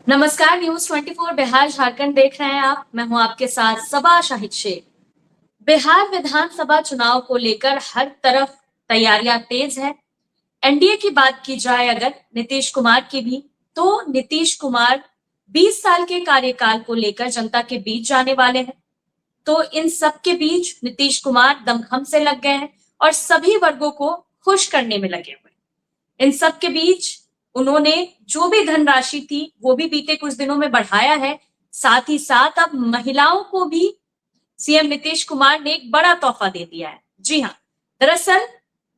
नमस्कार। न्यूज़ 24 बिहार झारखंड देख रहे हैं आप। मैं हूं आपके साथ सबा शाहिद शेख। बिहार विधानसभा चुनाव को लेकर हर तरफ तैयारियां तेज है। एनडीए की बात की जाए अगर नीतीश कुमार की भी, तो नीतीश कुमार 20 साल के कार्यकाल को लेकर जनता के बीच जाने वाले हैं। तो इन सब के बीच नीतीश कुमार दमखम से लग गए हैं और सभी वर्गों को खुश करने में लगे हुए हैं। इन सब के बीच उन्होंने जो भी धनराशि थी वो भी बीते कुछ दिनों में बढ़ाया है। साथ ही साथ अब महिलाओं को भी सीएम नीतीश कुमार ने एक बड़ा तोहफा दे दिया है। जी हाँ, दरअसल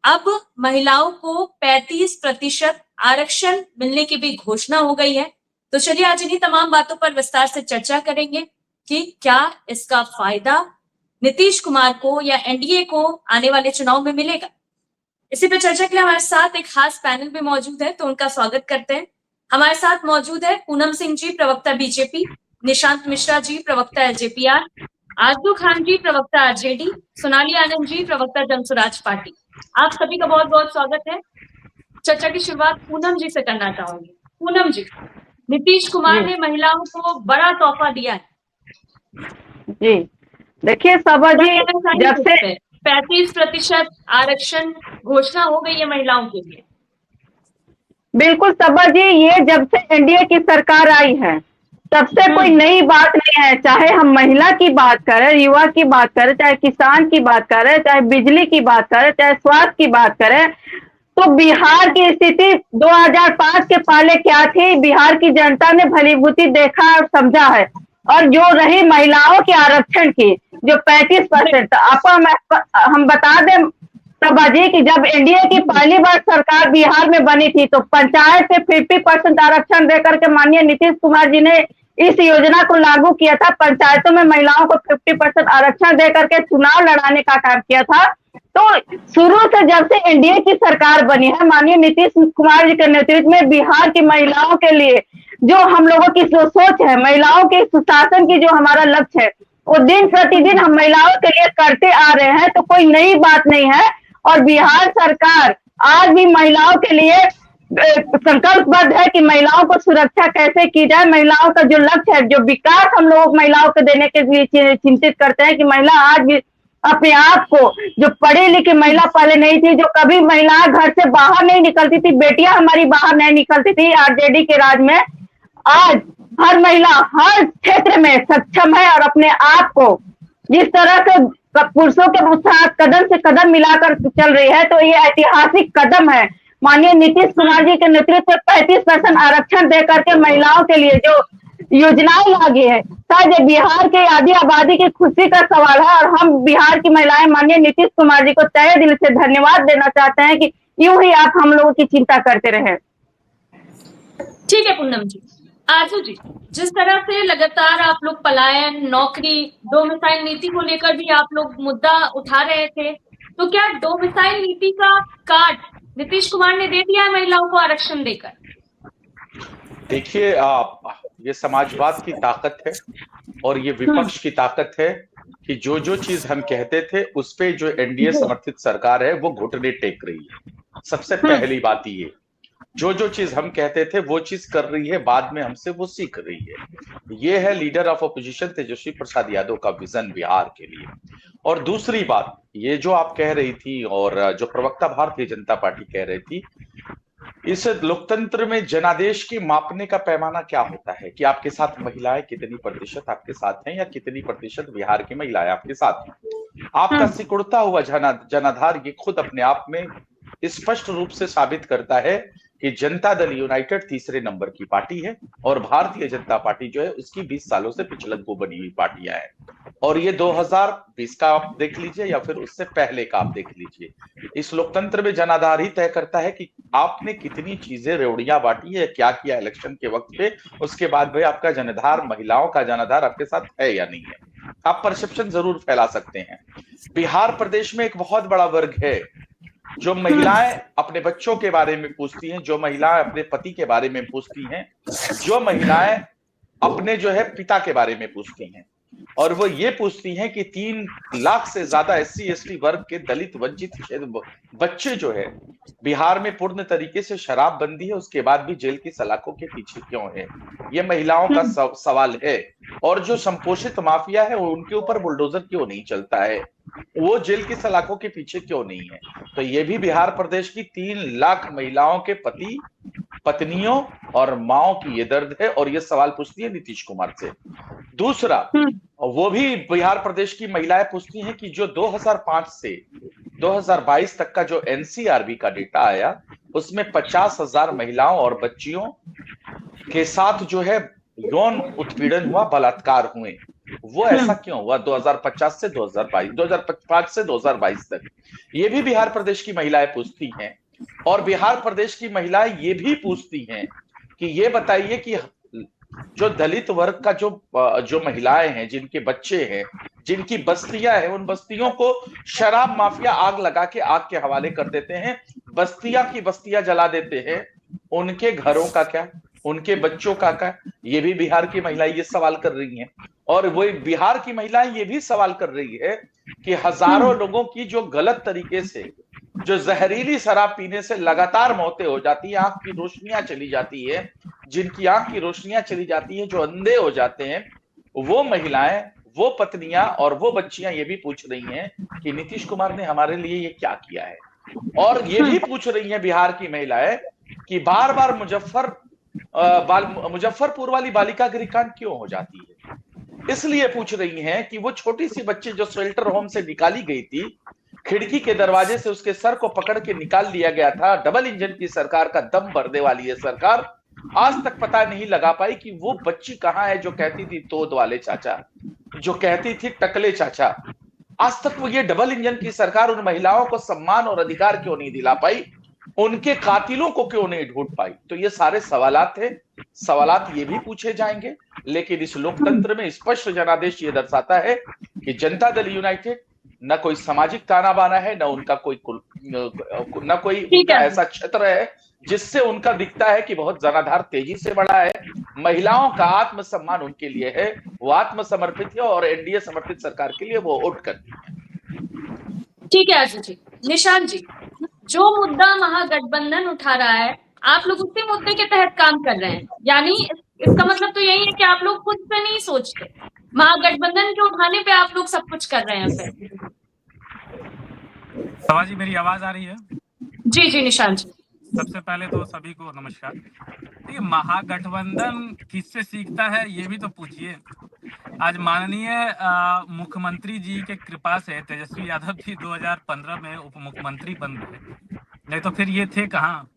अब महिलाओं को 35% आरक्षण मिलने की भी घोषणा हो गई है। तो चलिए आज इन्हीं तमाम बातों पर विस्तार से चर्चा करेंगे कि क्या इसका फायदा नीतीश कुमार को या एनडीए को आने वाले चुनाव में मिलेगा। इसी पे चर्चा के लिए हमारे साथ एक खास पैनल भी मौजूद है, तो उनका स्वागत करते हैं। हमारे साथ मौजूद है पूनम सिंह जी, प्रवक्ता बीजेपी, निशांत मिश्रा जी, प्रवक्ता एलजेपीआर, आजू खान जी, प्रवक्ता आरजेडी, सोनाली आनंद जी, प्रवक्ता जनसुराज पार्टी। आप सभी का बहुत बहुत स्वागत है। चर्चा की शुरुआत पूनम जी से करना चाहूंगी। पूनम जी, नीतीश कुमार ने महिलाओं को बड़ा तोहफा दिया है। जी देखिए सबा जी, जब से 35% आरक्षण घोषणा हो गई है महिलाओं के लिए। बिल्कुल सबा जी, ये जब से एनडीए की सरकार आई है तब से कोई नई बात नहीं है। चाहे हम महिला की बात करें, युवा की बात करें, चाहे किसान की बात करें, चाहे बिजली की बात करें, चाहे स्वास्थ्य की बात करें, तो बिहार की स्थिति 2005 के पहले क्या थी, बिहार की जनता ने भलीभूति देखा और समझा है। और जो रही महिलाओं के आरक्षण की, जो 35%, आपको हम बता दें प्रभा जी की जब एनडीए की पहली बार सरकार बिहार में बनी थी तो पंचायत से 50% आरक्षण देकर के माननीय नीतीश कुमार जी ने इस योजना को लागू किया था। पंचायतों में महिलाओं को 50% आरक्षण देकर के चुनाव लड़ाने का काम किया था। तो शुरू से जब से एनडीए की सरकार बनी है माननीय नीतीश कुमार जी के नेतृत्व में बिहार की महिलाओं के लिए जो हम लोगों की सोच है, महिलाओं के सुशासन की जो हमारा लक्ष्य है, वो दिन प्रतिदिन हम महिलाओं के लिए करते आ रहे हैं। तो कोई नई बात नहीं है। और बिहार सरकार आज भी महिलाओं के लिए संकल्पबद्ध है कि महिलाओं को सुरक्षा कैसे की जाए। महिलाओं का जो लक्ष्य है, जो विकास हम लोग महिलाओं को देने के लिए चिंतित करते हैं कि महिला आज भी अपने आप को, जो पढ़ी लिखी महिला पहले नहीं थी, जो कभी महिला घर से बाहर नहीं निकलती थी, बेटियां हमारी बाहर नहीं निकलती थी आरजेडी के राज में, आज हर महिला हर क्षेत्र में सक्षम है और अपने आप को जिस तरह से पुरुषों के साथ कदम से कदम मिलाकर चल रही है, तो ये ऐतिहासिक कदम है। माननीय नीतीश कुमार जी के नेतृत्व में 35% आरक्षण देकर के महिलाओं के लिए जो योजनाएं लागी है, शायद ये बिहार के आधी आबादी की खुशी का सवाल है। और हम बिहार की महिलाएं माननीय नीतीश कुमार जी को तहे दिल से धन्यवाद देना चाहते हैं कि यूं ही आप हम लोगों की चिंता करते रहे। ठीक है पूनम जी। आजू जी, जिस तरह से लगातार आप लोग पलायन, नौकरी, डोमिसाइल नीति को लेकर भी आप लोग मुद्दा उठा रहे थे, तो क्या डोमिसाइल नीति का कार्ड नीतीश कुमार ने दे दिया है महिलाओं को आरक्षण देकर? देखिए, ये समाजवाद की ताकत है और ये विपक्ष की ताकत है कि जो जो चीज हम कहते थे उस पे जो एनडीए समर्थित सरकार है वो घुटने टेक रही है। सबसे पहली बात ये, जो जो चीज हम कहते थे वो चीज कर रही है, बाद में हमसे वो सीख रही है। ये है leader of opposition Tejashwi Prasad Yadav का विजन बिहार के लिए। और दूसरी बात, ये जो आप कह रही थी और जो प्रवक्ता भारतीय जनता पार्टी कह रही थी, इस लोकतंत्र में जनादेश की मापने का पैमाना क्या होता है कि आपके साथ महिलाएं कितनी प्रतिशत आपके साथ हैं या कितनी प्रतिशत बिहार की महिलाएं आपके साथ हैं। आपका सिकुड़ता हुआ जनाधार ये खुद अपने आप में स्पष्ट रूप से साबित करता है कि जनता दल यूनाइटेड तीसरे नंबर की पार्टी है और भारतीय जनता पार्टी जो है उसकी 20 सालों से पिछलग्गू बनी हुई पार्टियां हैं। और ये 2020 का आप देख लीजिए या फिर उससे पहले का आप देख लीजिए, इस लोकतंत्र में जनाधार ही तय करता है कि आपने कितनी चीजें रेवड़ियां बांटी है, क्या किया इलेक्शन के वक्त पे, उसके बाद भाई आपका जनाधार, महिलाओं का जनाधार आपके साथ है या नहीं है। आप परसेप्शन जरूर फैला सकते हैं। बिहार प्रदेश में एक बहुत बड़ा वर्ग है जो महिलाएं अपने बच्चों के बारे में पूछती हैं, जो महिलाएं अपने पति के बारे में पूछती हैं, जो महिलाएं अपने जो है पिता के बारे में पूछती हैं। और वो ये पूछती हैं कि 3 लाख से ज्यादा SC/ST वर्ग के दलित वंचित बच्चे जो है बिहार में पूर्ण तरीके से शराबबंदी है, उसके बाद भी जेल की सलाखों के पीछे क्यों है? ये महिलाओं का सवाल है। और जो संपोषित माफिया है उनके ऊपर बुलडोजर क्यों नहीं चलता है? वो जेल की सलाखों के पीछे क्यों नहीं है? तो ये भी बिहार प्रदेश की 3 लाख महिलाओं के पति, पत्नियों और माओ की ये दर्द है, और ये सवाल पूछती है नीतीश कुमार से। दूसरा, वो भी बिहार प्रदेश की महिलाएं पूछती हैं कि जो 2005 से 2022 तक का जो NCRB का डेटा आया, उसमें 50,000 महिलाओं और बच्चियों के साथ जो है यौन उत्पीड़न हुआ, बलात्कार हुए। वो ऐसा क्यों हुआ 2050 से 2022, 2005 से 2022 तक? ये भी बिहार प्रदेश की महिलाएं पूछती हैं। और बिहार प्रदेश की महिलाएं ये भी पूछती हैं कि ये बताइए कि जो दलित वर्ग का जो महिलाएं हैं, जिनके बच्चे हैं, जिनकी बस्तियां हैं, उन बस्तियों को शराब माफिया आग लगा के आग के हवाले कर देते हैं, बस्तियां की बस्तियां जला देते हैं, उनके घरों का क्या, उनके बच्चों का क्या? ये भी बिहार की महिलाएं ये सवाल कर रही हैं। और वो बिहार की महिलाएं ये भी सवाल कर रही है कि हजारों लोगों की जो गलत तरीके से, जो जहरीली शराब पीने से लगातार मौतें हो जाती है, आंख की रोशनियां चली जाती है, जिनकी आंख की रोशनियां चली जाती है, जो अंधे हो जाते हैं, वो महिलाएं, वो पत्नियां और वो बच्चियां ये भी पूछ रही हैं कि नीतीश कुमार ने हमारे लिए ये क्या किया है। और ये भी पूछ रही हैं बिहार की महिलाएं कि बार बार मुजफ्फरपुर वाली बालिका गृहकांड क्यों हो जाती है? इसलिए पूछ रही हैं कि वो छोटी सी बच्ची जो शेल्टर होम से निकाली गई थी, खिड़की के दरवाजे से उसके सर को पकड़ के निकाल लिया गया था। डबल इंजन की सरकार का दम भरने वाली है सरकार, आज तक पता नहीं लगा पाई कि वो बच्ची कहां है जो कहती थी तोद वाले चाचा, जो कहती थी टकले चाचा। आज तक वो ये डबल इंजन की सरकार उन महिलाओं को सम्मान और अधिकार क्यों नहीं दिला पाई? उनके कातिलों को क्यों नहीं ढूंढ पाई? तो ये सारे सवालात थे, सवालात ये भी पूछे जाएंगे। लेकिन इस लोकतंत्र में स्पष्ट जनादेश ये दर्शाता है कि जनता दल यूनाइटेड न कोई सामाजिक ताना बाना है, न उनका कोई न कोई उनका ऐसा क्षेत्र है जिससे उनका दिखता है कि बहुत जनाधार तेजी से बढ़ा है। महिलाओं का आत्मसम्मान उनके लिए है, वो आत्मसमर्पित है और NDA समर्थित सरकार के लिए वो वोट करती है। ठीक है आजू जी। निशांत जी, जो मुद्दा महागठबंधन उठा रहा है, आप लोग उसी मुद्दे के तहत काम कर रहे हैं, यानी इसका मतलब तो यही है कि आप लोग खुद से नहीं सोचते, महागठबंधन के उठाने पे आप लोग सब कुछ कर रहे हैं। फिर सभा जी, मेरी आवाज आ रही है? जी जी निशांत जी। सबसे पहले तो सभी को नमस्कार। देखिए, महागठबंधन किससे सीखता है ये भी तो पूछिए। आज माननीय मुख्यमंत्री जी के कृपा से तेजस्वी यादव जी 2015 में उप मुख्यमंत्री बन गए, नहीं तो फिर ये थे कहाँ?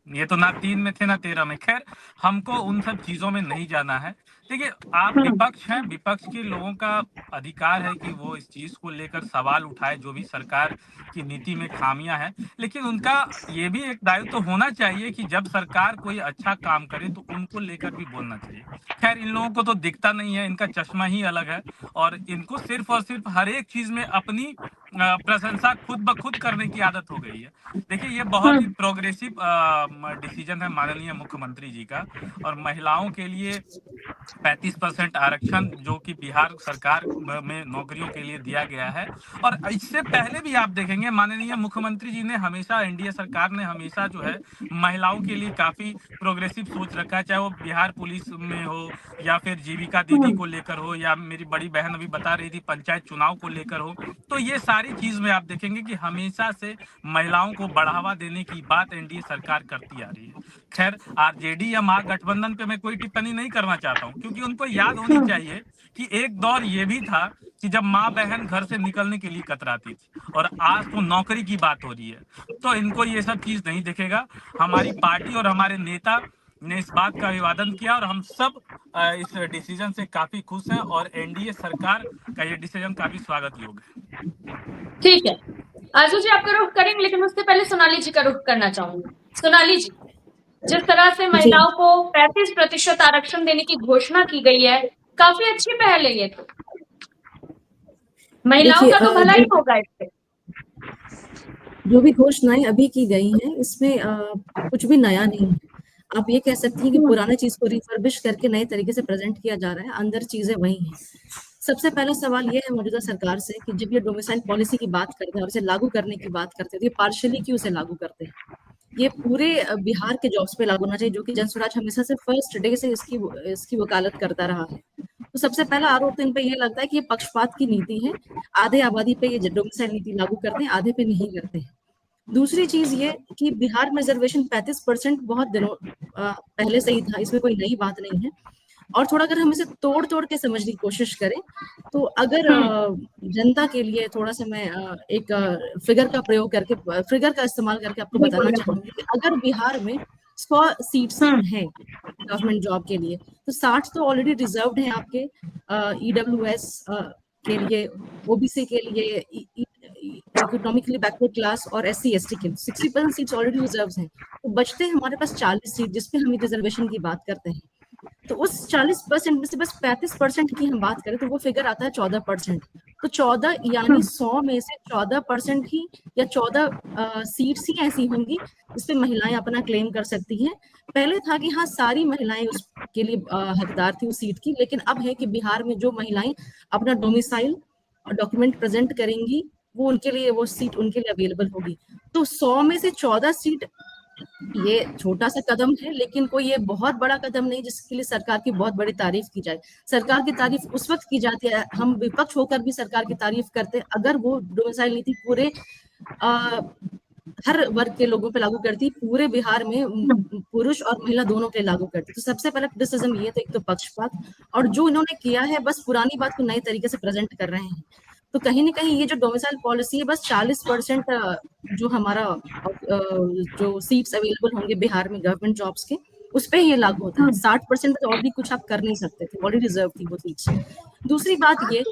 ये तो ना 3 में थे ना 13 में। खैर, हमको उन सब चीजों में नहीं जाना है। देखिए, आप विपक्ष हैं, विपक्ष के लोगों का अधिकार है कि वो इस चीज को लेकर सवाल उठाए, जो भी सरकार की नीति में खामियां हैं, लेकिन उनका ये भी एक दायित्व तो होना चाहिए कि जब सरकार कोई अच्छा काम करे तो उनको लेकर भी बोलना चाहिए। खैर, इन लोगों को तो दिखता नहीं है, इनका चश्मा ही अलग है और इनको सिर्फ और सिर्फ हर एक चीज में अपनी प्रशंसा खुद ब खुद करने की आदत हो गई है। देखिए, ये बहुत ही प्रोग्रेसिव डिसीजन है माननीय मुख्यमंत्री जी का, और महिलाओं के लिए 35% आरक्षण जो कि बिहार सरकार में नौकरियों के लिए दिया गया है। और इससे पहले भी आप देखेंगे माननीय मुख्यमंत्री जी ने हमेशा, NDA सरकार ने हमेशा जो है महिलाओं के लिए काफी प्रोग्रेसिव सोच रखा है, चाहे वो बिहार पुलिस में हो या फिर जीविका दीदी को लेकर हो, या मेरी बड़ी बहन अभी बता रही थी पंचायत चुनाव को लेकर हो। तो ये सारी चीज में आप देखेंगे कि हमेशा से महिलाओं को बढ़ावा देने की बात NDA सरकार करती आ रही है। खैर, RJD या महागठबंधन पे मैं कोई टिप्पणी नहीं करना चाहता हूँ, क्योंकि उनको याद होनी चाहिए कि एक दौर ये भी था कि जब माँ बहन घर से निकलने के लिए कतराती थी, और आज तो नौकरी की बात हो रही है। तो इनको ये सब चीज नहीं दिखेगा। हमारी पार्टी और हमारे नेता ने इस बात का अभिवादन किया और हम सब इस डिसीजन से काफी खुश हैं, और NDA सरकार का ये डिसीजन काफी स्वागत योग्य है। ठीक है आजू जी, आपका रुख करेंगे, लेकिन उससे पहले सोनाली जी का रुख करना चाहूंगी। सोनाली जी, जिस तरह से महिलाओं को 35% आरक्षण देने की घोषणा की गई है, काफी अच्छी पहल है ये। तो महिलाओं का तो भला ही होगा इससे। जो भी घोषणाएं अभी की गई हैं, इसमें कुछ भी नया नहीं है। आप ये कह सकती हैं कि पुराने चीज को रिफर्बिश करके नए तरीके से प्रेजेंट किया जा रहा है, अंदर चीजें वही हैं। सबसे पहला सवाल ये है मौजूदा सरकार से कि जब ये डोमिसाइल पॉलिसी की बात करते हैं और इसे लागू करने की बात करते हैं, तो ये पार्शियली क्यों इसे लागू करते हैं? ये पूरे बिहार के जॉब्स पे लागू होना चाहिए, जो कि जनसुराज हमेशा से फर्स्ट डे से इसकी वकालत करता रहा है। तो सबसे पहला आरोप तो इन पे ये लगता है कि ये पक्षपात की नीति है, आधे आबादी पे ये डोमिसाइल नीति लागू करते हैं, आधे पे नहीं करते हैं। दूसरी चीज ये कि बिहार में रिजर्वेशन 35% बहुत दिनों पहले से ही था, इसमें कोई नई बात नहीं है। और थोड़ा अगर हम इसे तोड़ तोड़ के समझने की कोशिश करें तो अगर जनता के लिए थोड़ा सा मैं एक फिगर का इस्तेमाल करके आपको बताना चाहूंगी कि अगर बिहार में 100 सीट्स हैं गवर्नमेंट जॉब के लिए, तो 60 तो ऑलरेडी रिजर्व्ड हैं आपके ईडब्ल्यूएस के लिए, ओबीसी के लिए, इकोनॉमिकली बैकवर्ड क्लास और एससी एसटी के 60% सीट्स ऑलरेडी रिजर्व हैं। तो बचते हैं हमारे पास 40 सीट जिसपे हम रिजर्वेशन की बात करते हैं। तो उस 40% में से बस 35% की हम बात करें तो वो फिगर आता है 14%। तो 14 यानी 100 में से 14% ही या 14 सीट्स ही ऐसी होंगी जिसपे महिलाएं अपना क्लेम कर सकती हैं। पहले था कि हाँ सारी महिलाएं उसके लिए हकदार थी उस सीट की, लेकिन अब है कि बिहार में जो महिलाएं अपना डोमिसाइल डॉक्यूमेंट प्रेजेंट करेंगी वो उनके लिए वो सीट उनके लिए अवेलेबल होगी। तो 100 में से 14 सीट ये छोटा सा कदम है, लेकिन कोई ये बहुत बड़ा कदम नहीं जिसके लिए सरकार की बहुत बड़ी तारीफ की जाए। सरकार की तारीफ उस वक्त की जाती है, हम विपक्ष होकर भी सरकार की तारीफ करते हैं अगर वो डोमिसाइल नीति पूरे हर वर्ग के लोगों पे लागू करती, पूरे बिहार में पुरुष और महिला दोनों पे लागू करती। तो सबसे पहला क्रिटिसिज्म ये था, एक तो पक्षपात, और जो इन्होंने किया है बस पुरानी बात को नए तरीके से प्रेजेंट कर रहे हैं। तो कहीं ना कहीं ये जो डोमिसाइल पॉलिसी है बस 40% जो हमारा जो सीट्स अवेलेबल होंगे बिहार में गवर्नमेंट जॉब्स के उस पे ये लागू होता है। 60% तो और भी कुछ आप कर नहीं सकते थे, ऑलरेडी रिजर्व थी वो सीट्स। दूसरी बात ये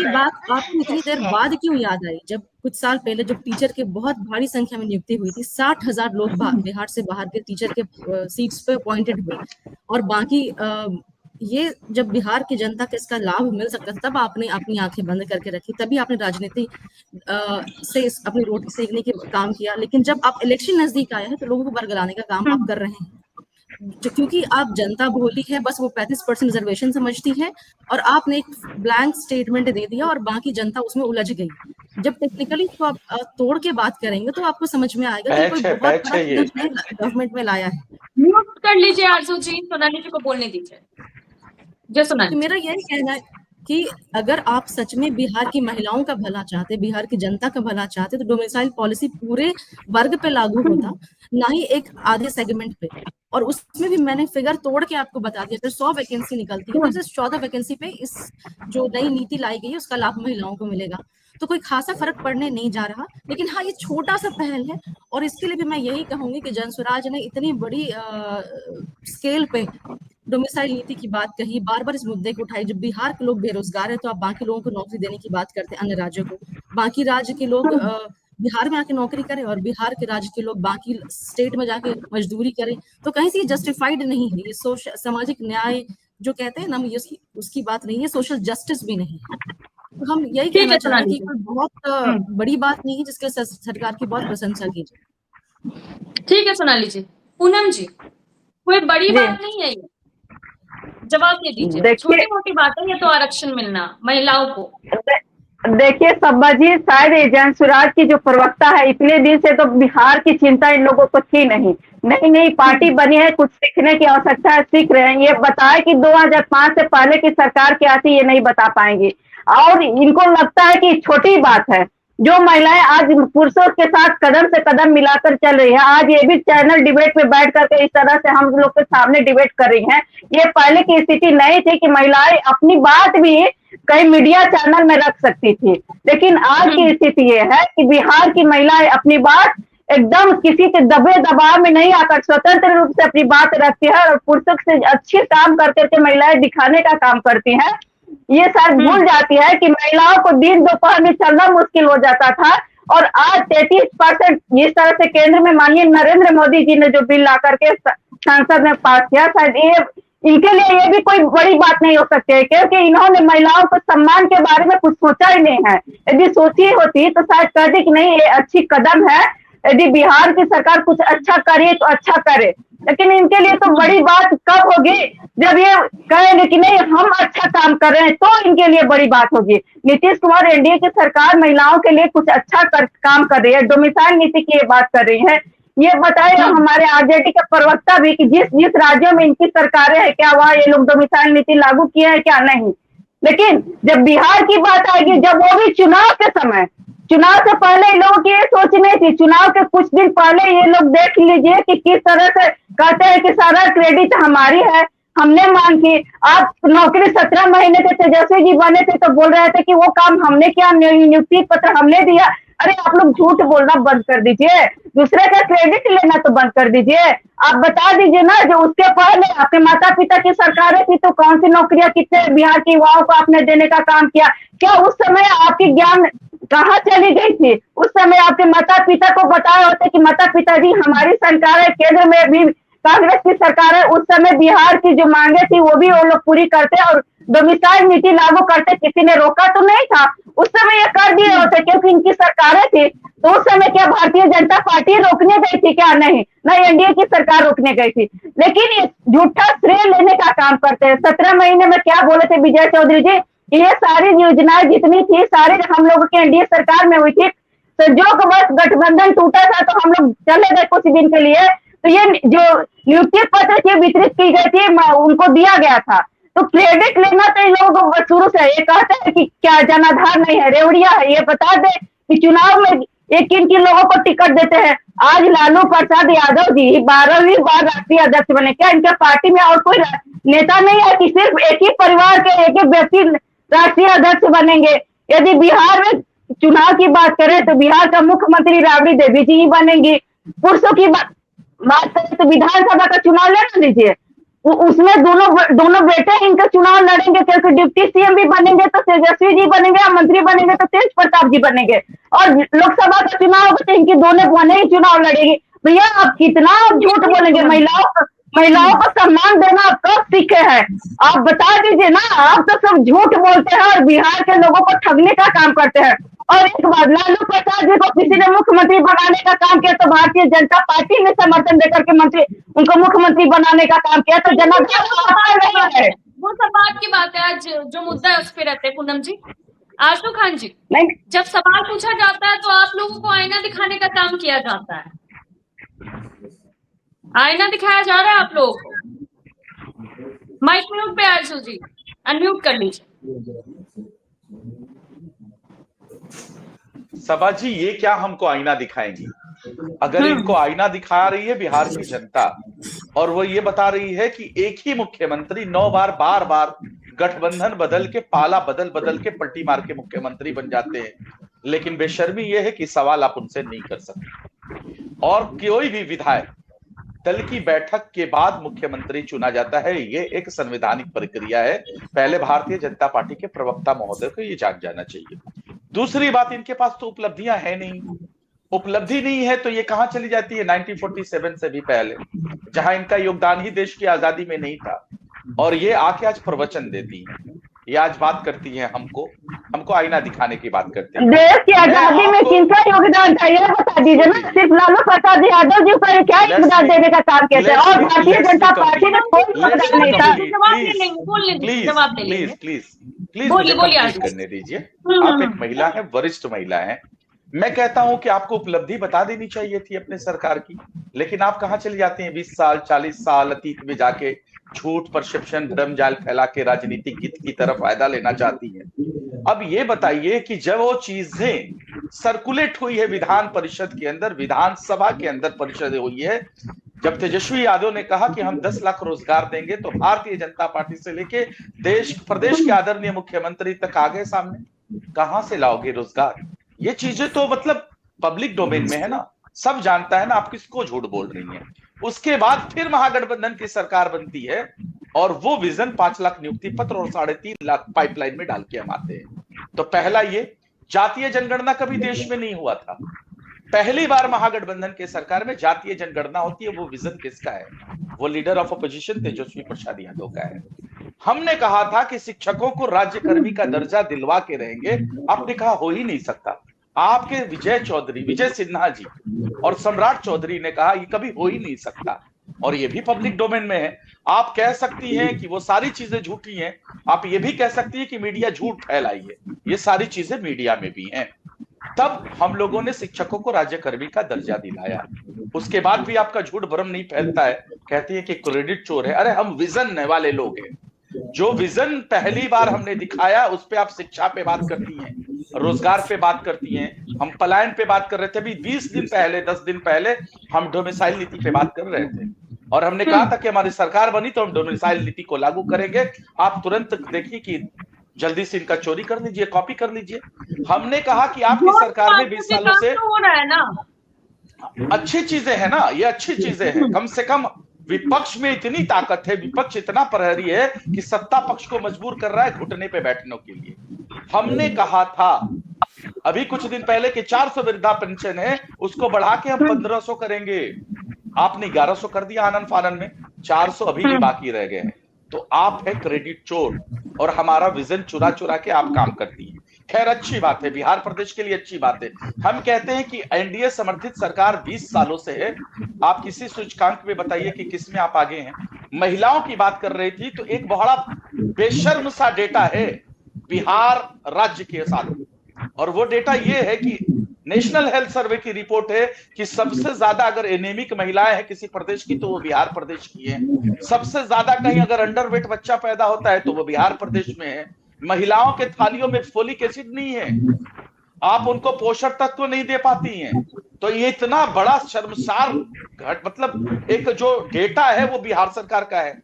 बात आपको इतनी देर बाद क्यों याद आई, जब कुछ साल पहले जब टीचर के बहुत भारी संख्या में नियुक्ति हुई थी, 60,000 लोग बिहार से बाहर के टीचर के सीट्स पे अपॉइंटेड हुए, और बाकी ये जब बिहार की जनता को इसका लाभ मिल सकता था तब आपने अपनी आंखें बंद करके रखी, तभी आपने राजनीति से अपनी रोटी सेकने के काम किया। लेकिन जब आप इलेक्शन नजदीक आया है तो लोगों को बरगलाने का काम आप कर रहे हैं, क्योंकि आप जनता भोली है, बस वो 35% रिजर्वेशन समझती है और आपने एक ब्लैंक स्टेटमेंट दे दिया और बाकी जनता उसमें उलझ गई। जब टेक्निकली तो आप तोड़ के बात करेंगे तो आपको समझ में आएगा कि कोई बहुत बड़ा गवर्नमेंट में लाया है। म्यूट कर लीजिए आरजू जी, सोनाली जी को बोलने दीजिए। तो मेरा यही कहना है कि अगर आप सच में बिहार की महिलाओं का भला चाहते, बिहार की जनता का भला चाहते, तो डोमिसाइल पॉलिसी पूरे वर्ग पे लागू होता, ना ही एक आधे सेगमेंट पे। और उसमें भी मैंने फिगर तोड़ के आपको बता दिया, 100 वैकेंसी निकलती है तो 14 वैकेंसी पे इस जो नई नीति लाई गई है उसका लाभ महिलाओं को मिलेगा। तो कोई खासा फर्क पड़ने नहीं जा रहा, लेकिन हाँ ये छोटा सा पहल है। और इसके लिए भी मैं यही कहूंगी कि जनसुराज ने इतनी बड़ी स्केल पे डोमिसाइल नीति की बात कही, बार बार इस मुद्दे को उठाई। जब बिहार के लोग बेरोजगार है तो आप बाकी लोगों को नौकरी देने की बात करते हैं, अन्य राज्यों को, बाकी राज्य के लोग बिहार में आके नौकरी करें और बिहार के राज्य के लोग बाकी स्टेट में जाके मजदूरी करें, तो कहीं से ये जस्टिफाइड नहीं है। ये सामाजिक न्याय जो कहते हैं ना, ये उसकी बात नहीं है, सोशल जस्टिस भी नहीं है। तो हम यही कहना चाहते हैं कि कोई बहुत बड़ी बात नहीं है जिसके सरकार की बहुत प्रशंसा की जाए। ठीक है सोनाली जी। पूनम जी, कोई बड़ी बात नहीं है ये, जवाब दे दीजिए। छोटी मोटी बात है ये तो, आरक्षण मिलना महिलाओं को। देखिए सब्बा जी, शायद जनसुराज की जो प्रवक्ता है, इतने दिन से तो बिहार की चिंता इन लोगों को थी नहीं। नई पार्टी बनी है, कुछ सीखने की आवश्यकता है, सीख रहे हैं। ये बताए कि 2005 से पहले की सरकार क्या थी ये नहीं बता पाएंगे, और इनको लगता है कि छोटी बात है। जो महिलाएं आज पुरुषों के साथ कदम से कदम मिलाकर चल रही है, आज ये भी चैनल डिबेट पे बैठ करके इस तरह से हम लोग के सामने डिबेट कर रही हैं। ये पहले की स्थिति नहीं थी कि महिलाएं अपनी बात भी कई मीडिया चैनल में रख सकती थी, लेकिन आज की स्थिति ये है कि बिहार की महिलाएं अपनी बात एकदम किसी के दबे दबाव में नहीं आकर स्वतंत्र रूप से अपनी बात रखती है, और पुरुषों से अच्छे काम कर करके महिलाएं दिखाने का काम करती हैं। ये शायद भूल जाती है कि महिलाओं को दिन दोपहर में चलना मुश्किल हो जाता था, और आज 33% जिस तरह से केंद्र में माननीय नरेंद्र मोदी जी ने जो बिल ला करके संसद में पास किया, शायद ये इनके लिए ये भी कोई बड़ी बात नहीं हो सकती है, क्योंकि इन्होंने महिलाओं को सम्मान के बारे में कुछ सोचा ही नहीं है। यदि सोची होती तो शायद कहती कि नहीं ये अच्छी कदम है, यदि बिहार की सरकार कुछ अच्छा करे तो अच्छा करे। लेकिन इनके लिए तो बड़ी बात कब होगी जब ये कहेंगे कि नहीं हम अच्छा काम कर रहे हैं, तो इनके लिए बड़ी बात होगी। नीतीश कुमार एनडीए की सरकार महिलाओं के लिए कुछ अच्छा काम कर रही है, डोमिसाइल नीति की ये बात कर रही है। ये बताए हमारे आरजेडी के प्रवक्ता भी कि जिस जिस राज्यों में इनकी सरकारें हैं क्या वहां ये लोग डोमिसाइल नीति लागू किए हैं क्या, नहीं। लेकिन जब बिहार की बात आएगी, जब वो भी चुनाव के समय, चुनाव से पहले लोगों की ये सोच नहीं थी, चुनाव के कुछ दिन पहले ये लोग देख लीजिए कि किस तरह से कहते हैं कि सारा क्रेडिट हमारी है, हमने मांग की। आप नौकरी 17 महीने से तेजस्वी जी बने थे तो बोल रहे थे कि वो काम हमने किया, नियुक्ति पत्र हमने दिया। अरे आप लोग झूठ बोलना बंद कर दीजिए, दूसरे का क्रेडिट लेना तो बंद कर दीजिए। आप बता दीजिए ना, जो उसके पहले आपके माता पिता की सरकारें थी तो कौन सी नौकरियां कितने बिहार के युवाओं को आपने देने का काम किया, क्या उस समय आपकी ज्ञान कहाँ चली गई थी? उस समय आपके माता पिता को बताए होते कि माता पिताजी हमारी सरकार है, केंद्र में भी कांग्रेस की सरकार है, उस समय बिहार की जो मांगे थी वो भी वो लोग पूरी करते और डोमिसाइल नीति लागू करते, किसी ने रोका तो नहीं था। उस समय ये कर दिए होते क्योंकि इनकी सरकारें थी। तो उस समय क्या भारतीय जनता पार्टी रोकने गई थी क्या? नहीं, न एनडीए की सरकार रोकने गई थी। लेकिन ये झूठा श्रेय लेने का काम करते हैं। 17 महीने में क्या बोले थे विजय चौधरी जी, ये सारी योजनाएं जितनी थी सारी हम लोगों की एनडीए सरकार में हुई थी, तो जो बस गठबंधन टूटा था तो हम लोग चले गए कुछ दिन के लिए, तो ये जो नियुक्ति पत्र थी वितरित की गई थी उनको दिया गया था। तो क्रेडिट लेना तो इन लोगों को शुरू से ये कहते हैं कि क्या जनाधार नहीं है, रेवड़िया है। ये बता दे कि चुनाव में एक किन किन लोगों को टिकट देते हैं। आज लालू प्रसाद यादव जी 12वीं बार राष्ट्रीय अध्यक्ष बने, क्या इनके पार्टी में और कोई नेता नहीं है कि सिर्फ एक ही परिवार के एक ही व्यक्ति राष्ट्रीय अध्यक्ष बनेंगे? यदि बिहार में चुनाव की बात करें तो बिहार का मुख्यमंत्री राबड़ी देवी जी ही बनेंगी। पुरुषों की बात करें तो विधानसभा का चुनाव लड़ लीजिए, उसमें दोनों बेटे इनका चुनाव लड़ेंगे, क्योंकि डिप्टी सीएम भी बनेंगे तो तेजस्वी जी बनेंगे, मंत्री बनेंगे तो तेज प्रताप जी बनेंगे, और लोकसभा का चुनाव तो इनकी दोनों बहनें ही चुनाव लड़ेगी। भैया आप कितना झूठ बोलेंगे? महिलाओं को सम्मान देना आप कब सीखे हैं? आप बता दीजिए ना। आप तो सब झूठ बोलते हैं और बिहार के लोगों को ठगने का काम करते हैं। और एक बार लालू प्रसाद जी को किसी ने मुख्यमंत्री बनाने का काम किया तो भारतीय जनता पार्टी ने समर्थन देकर के उनको मुख्यमंत्री बनाने का काम किया, तो जनाधार है। वो सब बात की बात है। आज जो मुद्दा है उस पे रहते हैं पूनम जी। आशु खान जी, नहीं, जब सवाल पूछा जाता है तो आप लोगों को आईना दिखाने का काम किया जाता है। आईना दिखाया जा रहा है आप लोगों को। माइक म्यूट पे आशु जी, अनम्यूट कर लीजिए। सबा जी, ये क्या हमको आईना दिखाएंगी? अगर इनको आईना दिखा रही है बिहार की जनता, और वो ये बता रही है कि एक ही मुख्यमंत्री 9 बार बार गठबंधन बदल के, पाला बदल के, पलटी मार के मुख्यमंत्री बन जाते हैं, लेकिन बेशर्मी ये है कि सवाल आप उनसे नहीं कर सकते। और कोई भी विधायक दल की बैठक के बाद मुख्यमंत्री चुना जाता है, ये एक संवैधानिक प्रक्रिया है। पहले भारतीय जनता पार्टी के प्रवक्ता महोदय को ये जान जाना चाहिए। दूसरी बात, इनके पास तो उपलब्धियां है नहीं। उपलब्धि नहीं है तो ये कहां चली जाती है 1947 से भी पहले, जहां इनका योगदान ही देश की आजादी में नहीं था, और ये आके आज प्रवचन देती है। ये आज बात करती है, हमको आईना दिखाने की बात करती है। देश की आजादी में किनका योगदान था ये बता दीजिए ना। सिर्फ लालू प्रसाद यादव जी को क्या योगदान देने का काम किया था, और भारतीय जनता पार्टी ने कोई योगदान नहीं था। प्लीज मुझे कंप्लीट करने दीजिए। आप एक महिला है, वरिष्ठ महिला है। मैं कहता हूं कि आपको उपलब्धि बता देनी चाहिए थी अपने सरकार की, लेकिन आप कहां चले जाते हैं 20 साल 40 साल अतीत में जाके झूठ, परसेप्शन, भ्रम जाल फैला के राजनीतिक हित की तरफ फायदा लेना चाहती है। अब ये बताइए कि जब वो चीजें सर्कुलेट हुई है विधान परिषद के अंदर, विधानसभा के अंदर परिषद हुई है, जब तेजस्वी यादव ने कहा कि हम 10 लाख रोजगार देंगे, तो भारतीय जनता पार्टी से लेके देश प्रदेश के आदरणीय मुख्यमंत्री तक आ गए सामने। कहां से लाओगे रोजगार? ये चीजें तो मतलब पब्लिक डोमेन में है ना, सब जानता है ना, आप किसको झूठ बोल रही हैं। उसके बाद फिर महागठबंधन की सरकार बनती है और वो विजन 5 लाख नियुक्ति पत्र और 3.5 लाख पाइपलाइन में डाल के हम आते हैं। तो पहला, ये जातीय जनगणना कभी देश में नहीं हुआ था। पहली बार महागठबंधन के सरकार में जातीय जनगणना होती है। वो विजन किसका है? वो leader of opposition Tejashwi Prasad Yadav का है। हमने कहा था कि शिक्षकों को राज्यकर्मी का दर्जा दिलवा के रहेंगे। आपने कहा हो ही नहीं सकता। आपके विजय सिन्हा जी और सम्राट चौधरी ने कहा ये कभी हो ही नहीं सकता। और ये भी पब्लिक डोमेन में है। आप कह सकती हैं कि वो सारी चीजें झूठी हैं, आप ये भी कह सकती हैं कि मीडिया झूठ फैलाई है, ये सारी चीजें मीडिया में भी हैं। तब हम लोगों ने शिक्षकों को राज्यकर्मी का दर्जा दिलाया, उसके बाद भी आपका झूठ भ्रम नहीं फैलता है, कहती है कि क्रेडिट चोर है। अरे हम विजन वाले लोग हैं, जो विजन पहली बार हमने दिखाया उस पे आप शिक्षा पे बात करती हैं, रोजगार पे बात करती हैं। हम पलायन पे बात कर रहे थे, अभी 20 दिन पहले 10 दिन पहले हम डोमिसाइल नीति पे बात कर रहे थे और हमने कहा था कि हमारी सरकार बनी तो हम डोमिसाइल नीति को लागू करेंगे। आप तुरंत देखिए कि जल्दी से इनका चोरी कर लीजिए, कॉपी कर लीजिए। हमने कहा कि आपकी सरकार में 20 सालों से हो रहा है ना, अच्छी चीजें हैं ना, ये अच्छी चीजें हैं। कम से कम विपक्ष में इतनी ताकत है, विपक्ष इतना प्रहरी है कि सत्ता पक्ष को मजबूर कर रहा है घुटने पे बैठने के लिए। हमने कहा था अभी कुछ दिन पहले कि 400 वृद्धा पेंशन है, उसको बढ़ा के हम 1500 करेंगे। आपने 1100 कर दिया आनन फानन में, 400 अभी भी बाकी रह गए हैं। तो आप है क्रेडिट चोर और हमारा विजन चुरा चुरा के आप काम करती है। खैर अच्छी बात है, बिहार प्रदेश के लिए अच्छी बात है। हम कहते हैं कि एनडीए समर्थित सरकार 20 सालों से है। आप किसी सूचकांक में बताइए कि किसमें आप आगे हैं। महिलाओं की बात कर रही थी तो एक बड़ा बेशर्म सा डेटा है बिहार राज्य के साथ, और वो डेटा ये है कि नेशनल हेल्थ सर्वे की रिपोर्ट है कि सबसे ज्यादा अगर एनीमिक महिलाएं हैं किसी प्रदेश की तो वो बिहार प्रदेश की है। सबसे ज्यादा कहीं अगर अंडरवेट बच्चा पैदा होता है तो वो बिहार प्रदेश में है। महिलाओं के थालियों में फोलिक एसिड नहीं है, आप उनको पोषक तत्व नहीं दे पाती हैं। तो ये इतना बड़ा शर्मसार मतलब एक जो डेटा है वो बिहार सरकार का है,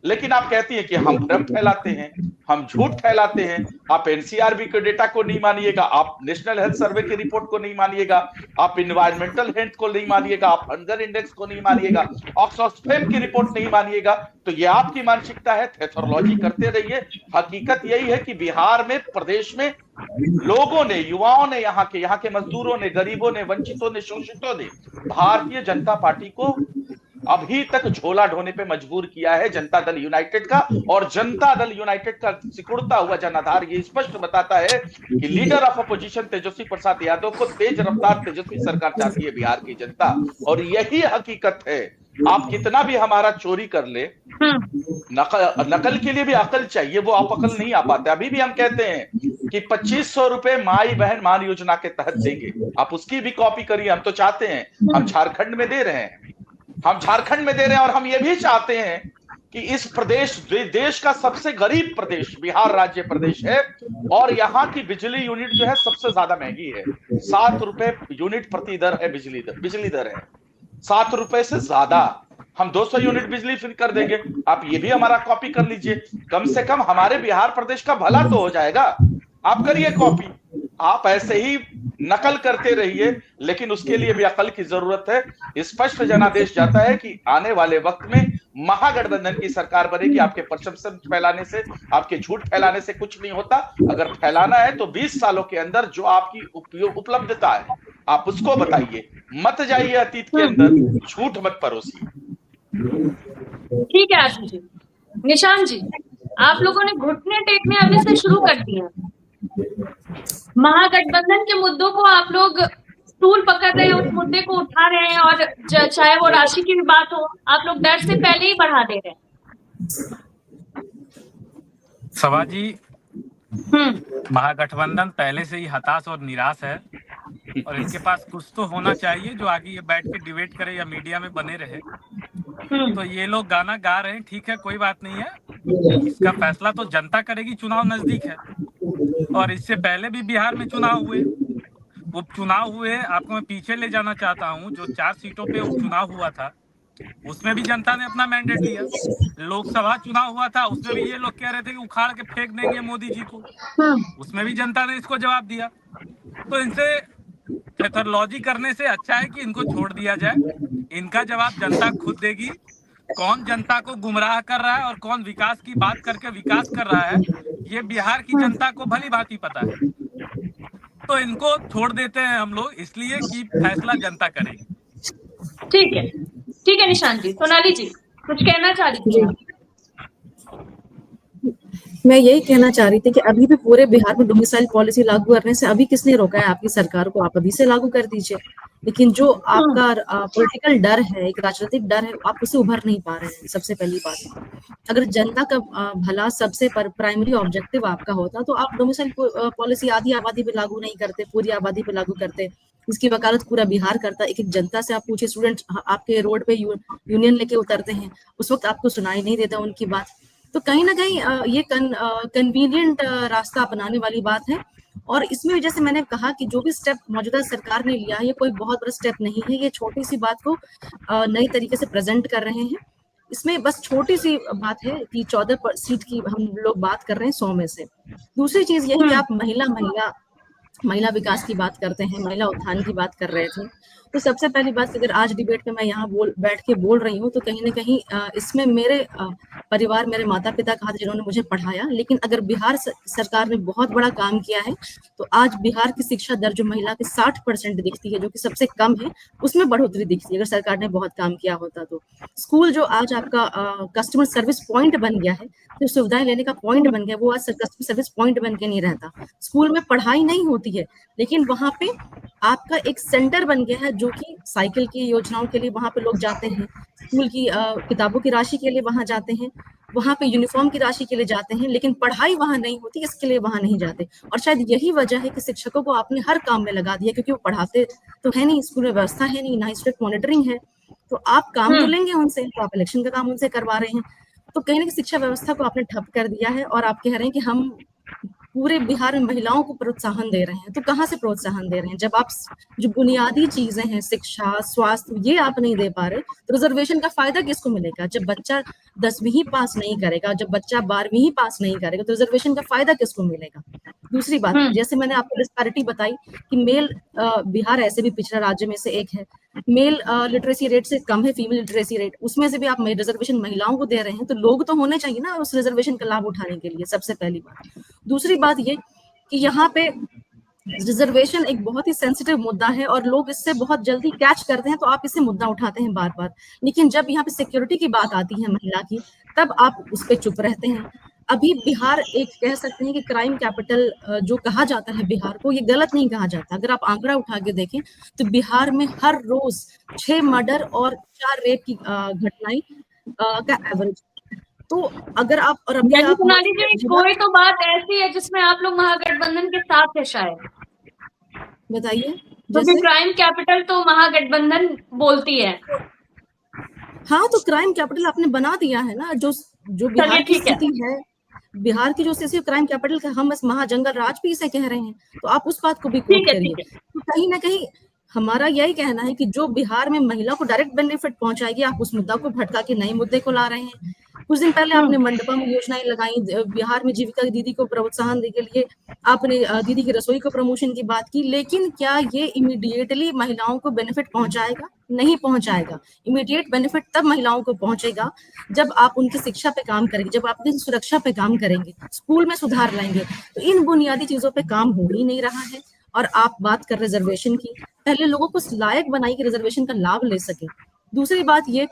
लेकिन आप कहती हैं कि हम भ्रम फैलाते हैं, हम झूठ फैलाते हैं। आप एनसीआरबी के डेटा को नहीं मानिएगा, आप नेशनल हेल्थ सर्वे की रिपोर्ट को नहीं मानिएगा, आप इन्वायरमेंटल हेल्थ को नहीं मानिएगा, आप हंगर इंडेक्स को नहीं मानिएगा, ऑक्सफैम की रिपोर्ट नहीं मानिएगा। तो ये आपकी मानसिकता है, थेथोलॉजी करते रहिए। हकीकत यही है कि बिहार में, प्रदेश में लोगों ने, युवाओं ने, यहाँ के मजदूरों ने, गरीबों ने, वंचितों ने, शोषितों ने भारतीय जनता पार्टी को अभी तक झोला ढोने पे मजबूर किया है जनता दल यूनाइटेड का। और जनता दल यूनाइटेड का सिकुड़ता हुआ जनाधार ये स्पष्ट बताता है कि leader of opposition Tejashwi Prasad Yadav को तेज रफ्तार तेजस्वी सरकार चाहती है बिहार की जनता, और यही हकीकत है। आप कितना भी हमारा चोरी कर ले, नकल के लिए भी अकल चाहिए, वो आप अकल नहीं आ पाते। अभी भी हम कहते हैं कि 2500 रुपए माई बहन मान योजना के तहत देंगे, आप उसकी भी कॉपी करिए। हम तो चाहते हैं, हम झारखंड में दे रहे हैं, हम झारखंड में दे रहे हैं, और हम ये भी चाहते हैं कि इस प्रदेश, देश का सबसे गरीब प्रदेश बिहार राज्य प्रदेश है, और यहाँ की बिजली यूनिट जो है सबसे ज्यादा महंगी है। 7 रुपए यूनिट प्रति दर है, बिजली दर है 7 रुपए से ज्यादा। हम 200 यूनिट बिजली फ्री कर देंगे, आप ये भी हमारा कॉपी कर लीजिए। कम से कम हमारे बिहार प्रदेश का भला तो हो जाएगा। आप करिए कॉपी, आप ऐसे ही नकल करते रहिए, लेकिन उसके लिए भी अकल की जरूरत है। स्पष्ट जनादेश जाता है कि आने वाले वक्त में महागठबंधन की सरकार बनेगी। आपके प्रशंसन फैलाने से, आपके झूठ फैलाने से कुछ नहीं होता। अगर फैलाना है तो 20 सालों के अंदर जो आपकी उपलब्धता है आप उसको बताइए, मत जाइए अतीत के अंदर, झूठ मत परोसिए। ठीक है आशीष जी। निशांत जी, आप लोगों ने घुटने टेकने अभी से शुरू कर दिए। महागठबंधन के मुद्दों को आप लोग टूल पकड़ रहे हैं, उस मुद्दे को उठा रहे हैं, और चाहे वो राशि की भी बात हो, आप लोग डर से पहले ही बढ़ा दे रहे हैं। सभा जी, महागठबंधन पहले से ही हताश और निराश है, और इनके पास कुछ तो होना चाहिए जो आगे ये बैठ के डिबेट करे या मीडिया में बने रहे। तो ये लोग गाना गा रहे हैं, ठीक है, कोई बात नहीं है, इसका फैसला तो जनता करेगी। चुनाव नजदीक है, और इससे पहले भी बिहार में चुनाव हुए, उपचुनाव हुए। आपको मैं पीछे ले जाना चाहता हूं, जो 4 सीटों पे उपचुनाव हुआ था उसमें भी जनता ने अपना मैंडेट दिया। लोकसभा चुनाव हुआ था, उसमें भी ये लोग कह रहे थे कि उखाड़ के फेंक देंगे मोदी जी को, उसमें भी जनता ने इसको जवाब दिया। तो इनसे पैथोलॉजी करने से अच्छा है कि इनको छोड़ दिया जाए, इनका जवाब जनता खुद देगी। कौन जनता को गुमराह कर रहा है और कौन विकास की बात करके विकास कर रहा है, ये बिहार की जनता को भली भांति पता है। तो इनको छोड़ देते हैं हम लोग, इसलिए कि फैसला जनता करेगी। ठीक है निशांत जी। सोनाली जी, कुछ कहना चाह रही थी आप? मैं यही कहना चाह रही थी कि अभी भी पूरे बिहार में डोमिसाइल पॉलिसी लागू करने से अभी किसने रोका है आपकी सरकार को? आप अभी से लागू कर दीजिए। लेकिन जो आपका पॉलिटिकल डर है, एक राजनीतिक डर है, आप उससे उभर नहीं पा रहे हैं, सबसे पहली बात। अगर जनता का भला सबसे प्राइमरी ऑब्जेक्टिव आपका होता तो आप डोमिसाइल पॉलिसी आधी आबादी पे लागू नहीं करते, पूरी आबादी पे लागू करते। इसकी वकालत पूरा बिहार करता। एक एक जनता से आप पूछिए, स्टूडेंट आपके रोड पे यूनियन लेके उतरते हैं, उस वक्त आपको सुनाई नहीं देता उनकी बात। तो कहीं ना कहीं ये कन्वीनियंट रास्ता अपनाने वाली बात है। और इसमें जैसे मैंने कहा कि जो भी स्टेप मौजूदा सरकार ने लिया है, ये कोई बहुत बड़ा स्टेप नहीं है, ये छोटी सी बात को नई तरीके से प्रेजेंट कर रहे हैं। इसमें बस छोटी सी बात है कि 14 सीट की हम लोग बात कर रहे हैं 100 में से। दूसरी चीज ये है कि आप महिला विकास की बात करते हैं, महिला उत्थान की बात कर रहे थे। तो सबसे पहली बात, अगर आज डिबेट में मैं यहाँ बैठ के बोल रही हूँ तो कहीं ना कहीं इसमें मेरे परिवार, मेरे माता पिता का हाथ, जिन्होंने मुझे पढ़ाया। लेकिन अगर बिहार सरकार ने बहुत बड़ा काम किया है तो आज बिहार की शिक्षा दर जो महिला की 60% दिखती है, जो कि सबसे कम है, उसमें बढ़ोतरी दिखती है। अगर सरकार ने बहुत काम किया होता तो स्कूल जो आज आपका कस्टमर सर्विस पॉइंट बन गया है, जो सुविधाएं लेने का पॉइंट बन गया, वो आज कस्टमर सर्विस पॉइंट बन के नहीं रहता। स्कूल में पढ़ाई नहीं होती है, लेकिन वहां पे आपका एक सेंटर बन गया है, जो कि साइकिल की योजनाओं के लिए वहां पे लोग जाते हैं, स्कूल की किताबों की राशि के लिए वहां जाते हैं, वहां पे यूनिफॉर्म की राशि के लिए जाते हैं, लेकिन पढ़ाई वहां नहीं होती, इसके लिए वहां नहीं जाते। और शायद यही वजह है कि शिक्षकों को आपने हर काम में लगा दिया, क्योंकि वो पढ़ाते तो है नहीं, स्कूल में व्यवस्था है नहीं, ना स्ट्रिक्ट मॉनिटरिंग है। तो आप काम तो लेंगे उनसे, तो आप इलेक्शन का काम उनसे करवा रहे हैं। तो कहीं ना कहीं शिक्षा व्यवस्था को आपने ठप कर दिया है। और आप कह रहे हैं कि हम पूरे बिहार में महिलाओं को प्रोत्साहन दे रहे हैं, तो कहाँ से प्रोत्साहन दे रहे हैं? जब आप जो बुनियादी चीजें हैं, शिक्षा, स्वास्थ्य, ये आप नहीं दे पा रहे, तो रिजर्वेशन का फायदा किसको मिलेगा? जब बच्चा 10वीं ही पास नहीं करेगा, जब बच्चा 12वीं ही पास नहीं करेगा, तो रिजर्वेशन का फायदा किसको मिलेगा? दूसरी बात, जैसे मैंने आपको डिस्पैरिटी बताई कि मेल बिहार ऐसे भी पिछड़ा राज्य में से एक है, मेल लिटरेसी रेट से कम है फीमेल लिटरेसी रेट, उसमें से भी आप रिजर्वेशन महिलाओं को दे रहे हैं, तो लोग तो होने चाहिए ना उस रिजर्वेशन का लाभ उठाने के लिए, सबसे पहली बात। दूसरी बात ये कि यहाँ पे रिजर्वेशन एक बहुत ही सेंसिटिव मुद्दा है और लोग इससे बहुत जल्दी कैच करते हैं, तो आप इसे मुद्दा उठाते हैं बार बार। लेकिन जब यहाँ पे सिक्योरिटी की बात आती है महिला की, तब आप उस पर चुप रहते हैं। अभी बिहार एक कह सकते हैं कि क्राइम कैपिटल जो कहा जाता है बिहार को, ये गलत नहीं कहा जाता। अगर आप आंकड़ा उठा के देखें तो बिहार में हर रोज 6 मर्डर और 4 रेप की घटनाएं का एवरेज। तो अगर आप और अभी आप कोई तो बात ऐसी है जिसमें आप लोग महागठबंधन के साथ है शायद, बताइए। तो क्राइम कैपिटल तो महागठबंधन बोलती है। हाँ, तो क्राइम कैपिटल आपने बना दिया है ना। जो बिहार की स्थिति है, बिहार की जो स्थिति क्राइम कैपिटल का, हम बस महाजंगल राज भी इसे कह रहे हैं, तो आप उस बात को भी कोट करिए। तो कहीं ना कहीं हमारा यही कहना है कि जो बिहार में महिला को डायरेक्ट बेनिफिट पहुंचाएगी, आप उस मुद्दा को भटका के नए मुद्दे को ला रहे हैं। कुछ दिन पहले आपने मंडपम योजनाएं लगाई, बिहार में जीविका दीदी को प्रोत्साहन देने के लिए आपने दीदी की रसोई को प्रमोशन की बात की, लेकिन क्या ये इमीडिएटली महिलाओं को बेनिफिट पहुंचाएगा? नहीं पहुंचाएगा। इमीडिएट बेनिफिट तब महिलाओं को पहुंचेगा जब आप उनकी शिक्षा पे काम करेंगे, जब आप उनकी सुरक्षा पे काम करेंगे, स्कूल में सुधार लाएंगे। तो इन बुनियादी चीजों पे काम हो ही नहीं रहा है। और आप बात कर रिजर्वेशन की, पहले लोगों को लायक बनाई कि रिजर्वेशन का लाभ ले सके। दूसरी बात ये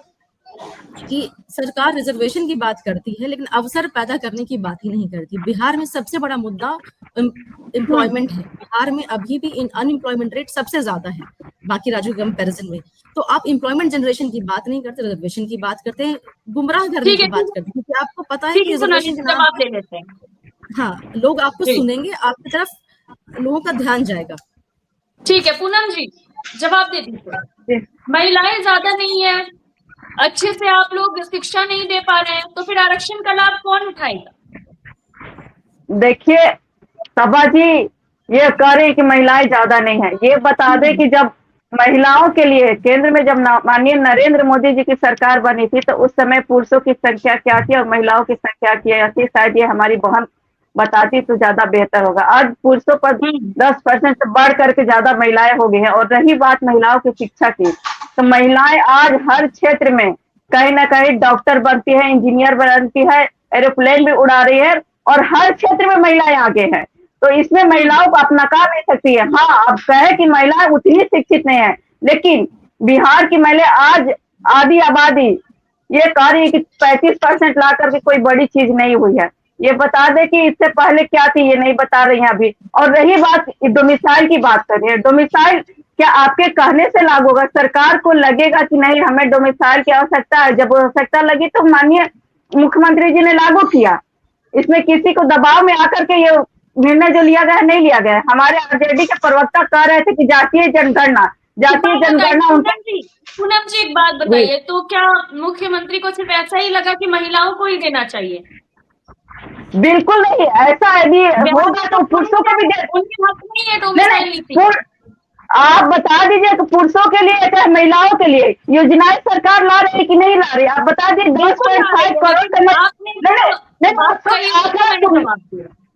कि सरकार रिजर्वेशन की बात करती है, लेकिन अवसर पैदा करने की बात ही नहीं करती। बिहार में सबसे बड़ा मुद्दा एम्प्लॉयमेंट है। बिहार में अभी भी अनएम्प्लॉयमेंट रेट सबसे ज्यादा है बाकी राज्यों के कंपैरिजन में। तो आप एम्प्लॉयमेंट जनरेशन की बात नहीं करते, रिजर्वेशन की बात करते हैं, गुमराह करने की बात करते हैं। क्योंकि आपको पता है कि रिजर्वेशन के नाम पे हाँ, लोग आपको सुनेंगे, आपकी तरफ लोगों का ध्यान जाएगा। ठीक है, पूनम जी जवाब दे दीजिए। महिलाएं ज्यादा नहीं है, अच्छे से आप लोग शिक्षा नहीं दे पा रहे हैं, तो फिर आरक्षण का लाभ कौन उठाएगा? देखिए सबा जी, ये कह रही कि महिलाएं ज्यादा नहीं है, ये बता दे कि जब महिलाओं के लिए केंद्र में जब माननीय नरेंद्र मोदी जी की सरकार बनी थी, तो उस समय पुरुषों की संख्या क्या थी और महिलाओं की संख्या क्या थी? शायद ये हमारी बहन बताती तो ज्यादा बेहतर होगा। आज पुरुषों पर 10% से बढ़ करके ज्यादा महिलाएं हो गई हैं। और रही बात महिलाओं की शिक्षा की, तो महिलाएं आज हर क्षेत्र में कहीं ना कहीं डॉक्टर बनती है, इंजीनियर बनती है, एरोप्लेन भी उड़ा रही है, और हर क्षेत्र में महिलाएं आगे हैं। तो इसमें महिलाओं को अपना काम ले सकती है। हाँ, अब कहे कि महिलाएं उतनी शिक्षित नहीं है, लेकिन बिहार की महिलाएं आज आधी आबादी ये कह रही है कि 35% ला करके कोई बड़ी चीज नहीं हुई है। ये बता दे कि इससे पहले क्या थी, ये नहीं बता रही हैं अभी। और रही बात डोमिसाइल की, बात करिए डोमिसाइल, क्या आपके कहने से लागू होगा? सरकार को लगेगा कि नहीं हमें डोमिसाइल की आवश्यकता है, जब आवश्यकता लगी तो माननीय मुख्यमंत्री जी ने लागू किया। इसमें किसी को दबाव में आकर के ये निर्णय जो लिया गया है नहीं लिया गया है। हमारे आरजेडी के प्रवक्ता कह रहे थे कि जातीय जनगणना पूनम जी एक बात बताइए, तो क्या मुख्यमंत्री को सिर्फ ऐसा ही लगा कि महिलाओं को ही देना चाहिए? बिल्कुल नहीं, ऐसा यदि होगा तो पुरुषों को भी उनके हक में ही है डोमिसाइल नीति। आप बता दीजिए कि पुरुषों के लिए चाहे महिलाओं के लिए योजनाएं सरकार ला रही है कि नहीं ला रही? आप बता दीजिए। 10.5 करोड़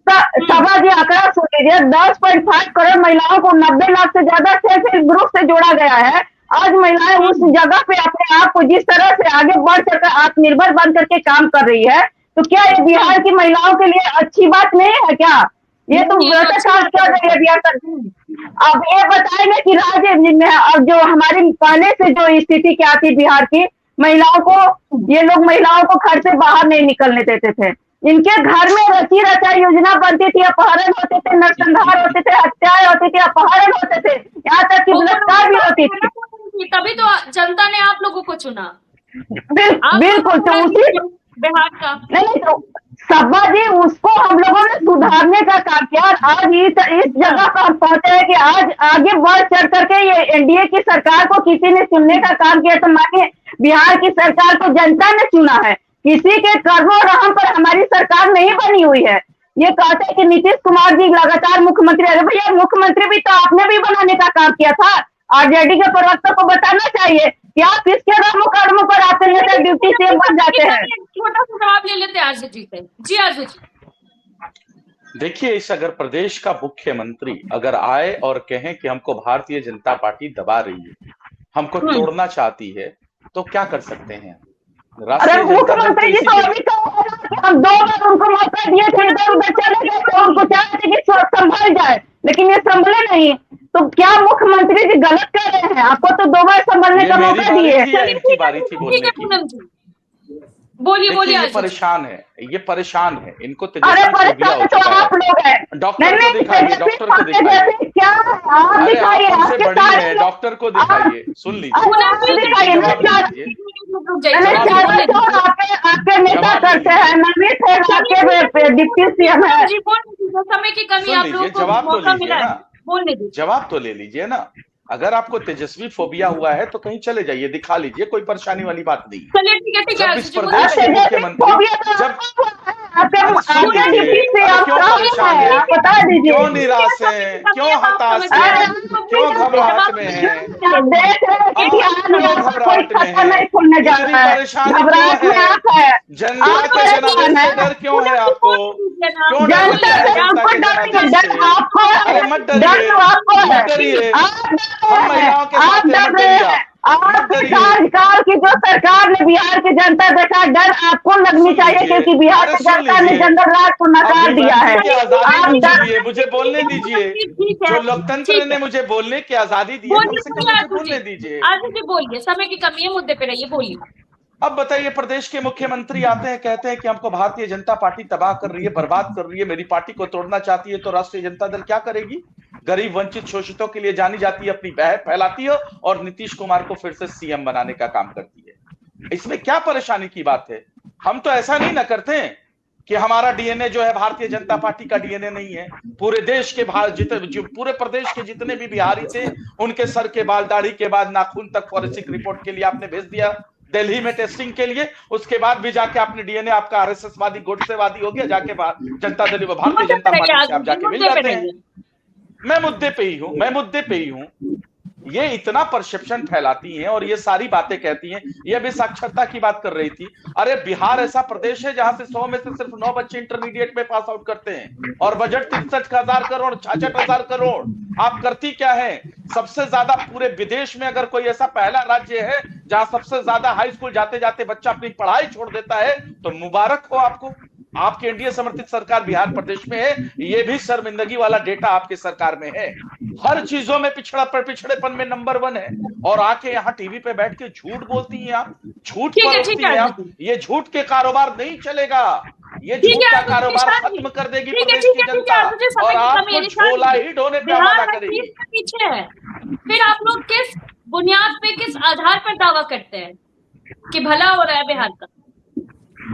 सभा जी आंकड़ा सुन लीजिए, 10.5 करोड़ महिलाओं को 90 लाख से ज्यादा सेल्फ हेल्प ग्रुप से जोड़ा गया है। आज महिलाएं उस जगह पे अपने आप को जिस तरह से आगे बढ़ चढ़कर आत्मनिर्भर बन करके काम कर रही है, तो क्या ये बिहार की महिलाओं के लिए अच्छी बात नहीं है क्या? ये तो भ्रष्टाचार कर रही है बिहार सरकार। अब ये बताएंगे कि राज्य में अब जो हमारी पहले से जो स्थिति क्या थी बिहार की, महिलाओं को, ये लोग महिलाओं को घर से बाहर नहीं निकलने देते थे। इनके घर में रची रचाई योजना बनती थी, अपहरण होते थे, नरसंहार होते थे, हत्याएं होती थी, अपहरण होते थे, यहाँ तक कि बलात्कार भी होती थी। तभी तो जनता ने आप लोगों को चुना। बिल्कुल, तो उसी बिहार का नहीं तो सब्बा जी, उसको हम लोगों ने सुधारने का काम किया। आज इस जगह पर हम पहुंचे हैं कि आज आगे बढ़ चढ़ करके ये एनडीए की सरकार को किसी ने चुनने का काम किया। तो मानिए बिहार की सरकार को जनता ने चुना है, किसी के कर्मों रहम पर हमारी सरकार नहीं बनी हुई है। ये कहते हैं कि नीतीश कुमार जी लगातार मुख्यमंत्री, अरे भैया मुख्यमंत्री भी तो आपने भी बनाने का काम किया था। आरजेडी के प्रवक्ता को बताना चाहिए कि आप किसके कर्मों पर आपके नेता ड्यूटी से बन जाते हैं। छोटा सा जवाब ले लेते हैं आरजू जी से। जी आरजू जी, देखिए, इस अगर प्रदेश का मुख्यमंत्री अगर आए और कहें कि हमको भारतीय जनता पार्टी दबा रही है, हमको तोड़ना चाहती है, तो क्या कर सकते हैं? अरे मुख्यमंत्री जी तो अभी तो हम 2 बार उनको मौका दिए थे, इधर उधर चले गए, तो उनको चाहते कि संभल जाए, लेकिन ये संभले नहीं। तो क्या मुख्यमंत्री जी गलत कर रहे हैं? आपको तो 2 बार संभलने का मौका दिए। बोलिए बोलिए। ये परेशान है, ये परेशान है, इनको अरे परेशान तो आप लोग हैं। डॉक्टर को दिखाइए, डॉक्टर को दिखाइए, क्या आप दिखाइए, आपके साथ डॉक्टर को दिखाइए, सुन लीजिए, आपके नेता करते हैं, नमित है, आपके डिप्टी सीएम है। समय की कमी, आप लोगों को जवाब तो लीजिए ना, बोलने दीजिए, जवाब तो ले लीजिए ना। अगर आपको तेजस्वी फोबिया हुआ है तो कहीं चले जाइए, दिखा लीजिए, कोई परेशानी वाली बात नहीं। चलिए ठीक है, ठीक है। जब इस प्रदेश के मुख्यमंत्री बता दीजिए, क्यों निराश है, क्यों हताश है, क्यों घबराहट में है, परेशानी है, जनता के जनादेश से डर क्यों है आपको? क्यों मत डरिए, हम महिलाओं के साथ मत डरिए। सरकार की जो सरकार ने बिहार की जनता देखा, डर आपको लगनी चाहिए, क्योंकि बिहार की जनता ने जनरल राज को नकार दिया है। आप मुझे बोलने दीजिए, जो लोकतंत्र ने मुझे बोलने की आजादी दी है, कम से कम मुझे बोलने दीजिए। आज जी बोलिए, समय की कमी है, मुद्दे पे रहिए, बोलिए। अब बताइए, प्रदेश के मुख्यमंत्री आते हैं, कहते हैं कि हमको भारतीय जनता पार्टी तबाह कर रही है, बर्बाद कर रही है, मेरी पार्टी को तोड़ना चाहती है, तो राष्ट्रीय जनता दल क्या करेगी? गरीब वंचित शोषितों के लिए जानी जाती है, अपनी बहस फैलाती है और नीतीश कुमार को फिर से सीएम बनाने का काम करती है। इसमें क्या परेशानी की बात है? हम तो ऐसा नहीं ना करते कि हमारा डीएनए जो है भारतीय जनता पार्टी का डीएनए नहीं है। पूरे देश के पूरे प्रदेश के जितने भी बिहारी थे, उनके सर के बाल, दाढ़ी के बाद नाखून तक फॉरेंसिक रिपोर्ट के लिए आपने भेज दिया दिल्ली में टेस्टिंग के लिए। उसके बाद भी जाके आपने डीएनए आपका आरएसएसवादी, गोडसेवादी हो गया, जाके जनता दल भारतीय जनता पार्टी से आप जाके मिल जाते हैं। मैं मुद्दे पे ही हूं। ये इतना परसेप्शन फैलाती हैं और ये सारी बातें कहती हैं। ये अभी साक्षरता की बात कर रही थी। अरे बिहार ऐसा प्रदेश है जहां से 100 में से सिर्फ 9 बच्चे इंटरमीडिएट में पास आउट करते हैं, और बजट 63,000 करोड़, 66,000 करोड़। आप करती क्या है? सबसे ज्यादा पूरे विदेश में अगर कोई ऐसा पहला राज्य है जहां सबसे ज्यादा हाई स्कूल जाते जाते बच्चा अपनी पढ़ाई छोड़ देता है, तो मुबारक हो आपको। आपके एनडीए समर्थित सरकार बिहार प्रदेश में है, ये भी शर्मिंदगी वाला डेटा आपकी सरकार में है। हर चीजों में पिछड़ेपन में नंबर 1 है, और आके यहाँ टीवी पे बैठ के झूठ बोलती हैं आप, झूठ परोसती हैं आप। ये झूठ के कारोबार नहीं चलेगा, ये ठीक झूठ है, का आप कारोबार निशान जी, खत्म कर देगी ठीक है, प्रदेश ठीक की है, ठीक जनता है, मुझे समय और की कमी है आपको निशान झोला जी। ही ढोने का बिहार वादा हर करेगी। चीज में पीछे है, फिर आप लोग किस बुनियाद पे, किस आधार पर दावा करते हैं कि भला हो रहा है बिहार का?